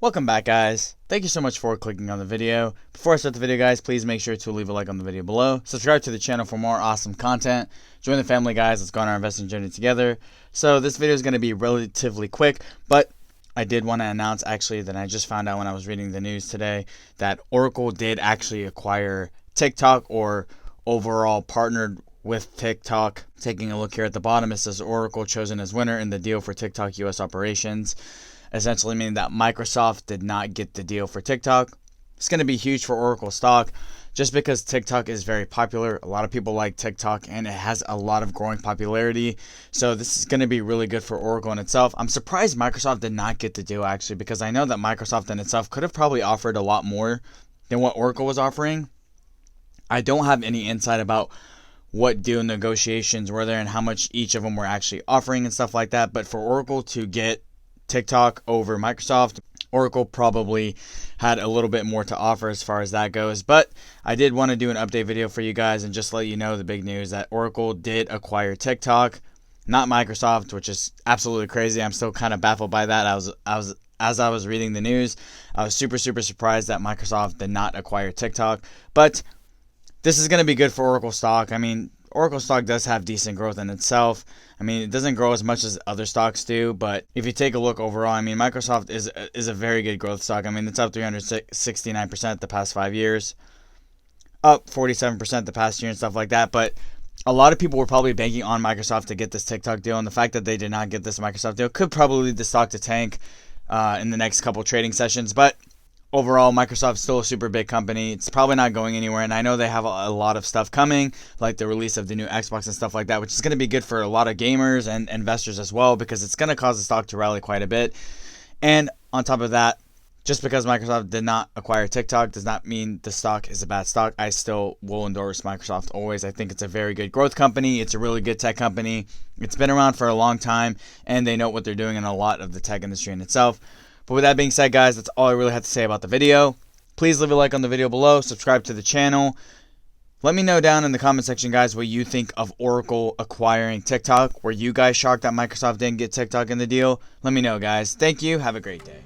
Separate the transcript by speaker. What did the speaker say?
Speaker 1: Welcome back, guys. Thank you so much for clicking on the video. Before I start the video, guys, please make sure to leave a like on the video below. Subscribe to the channel for more awesome content. Join the family, guys. Let's go on our investing journey together. So this video is going to be relatively quick, but I did want to announce actually that I just found out when I was reading the news today that Oracle did actually acquire TikTok, or overall partnered with TikTok. Taking a look here at the bottom, it says Oracle chosen as winner in the deal for TikTok US operations. Essentially meaning that Microsoft did not get the deal for TikTok. It's going to be huge for Oracle stock just because TikTok is very popular. A lot of people like TikTok and it has a lot of growing popularity. So this is going to be really good for Oracle in itself. I'm surprised Microsoft did not get the deal actually, because I know that Microsoft in itself could have probably offered a lot more than what Oracle was offering. I don't have any insight about what deal negotiations were there and how much each of them were actually offering and stuff like that. But for Oracle to get TikTok over Microsoft, Oracle probably had a little bit more to offer as far as that goes. But I did want to do an update video for you guys and just let you know the big news that Oracle did acquire TikTok, not Microsoft, which is absolutely crazy. I'm still kind of baffled by that. As I was reading the news, I was super surprised that Microsoft did not acquire TikTok. But this is going to be good for Oracle stock. I mean, Oracle stock does have decent growth in itself. I mean, it doesn't grow as much as other stocks do, but if you take a look overall, I mean, Microsoft is a very good growth stock. I mean, it's up 369% the past 5 years, up 47% the past year and stuff like that. But a lot of people were probably banking on Microsoft to get this TikTok deal, and the fact that they did not get this Microsoft deal could probably lead the stock to tank in the next couple trading sessions. But overall, Microsoft's still a super big company. It's probably not going anywhere, and I know they have a lot of stuff coming, like the release of the new Xbox and stuff like that, which is going to be good for a lot of gamers and investors as well, because it's going to cause the stock to rally quite a bit. And on top of that, just because Microsoft did not acquire TikTok does not mean the stock is a bad stock. I still will endorse Microsoft always. I think it's a very good growth company. It's a really good tech company. It's been around for a long time, and they know what they're doing in a lot of the tech industry in itself. But with that being said, guys, that's all I really have to say about the video. Please leave a like on the video below. Subscribe to the channel. Let me know down in the comment section, guys, what you think of Oracle acquiring TikTok. Were you guys shocked that Microsoft didn't get TikTok in the deal? Let me know, guys. Thank you. Have a great day.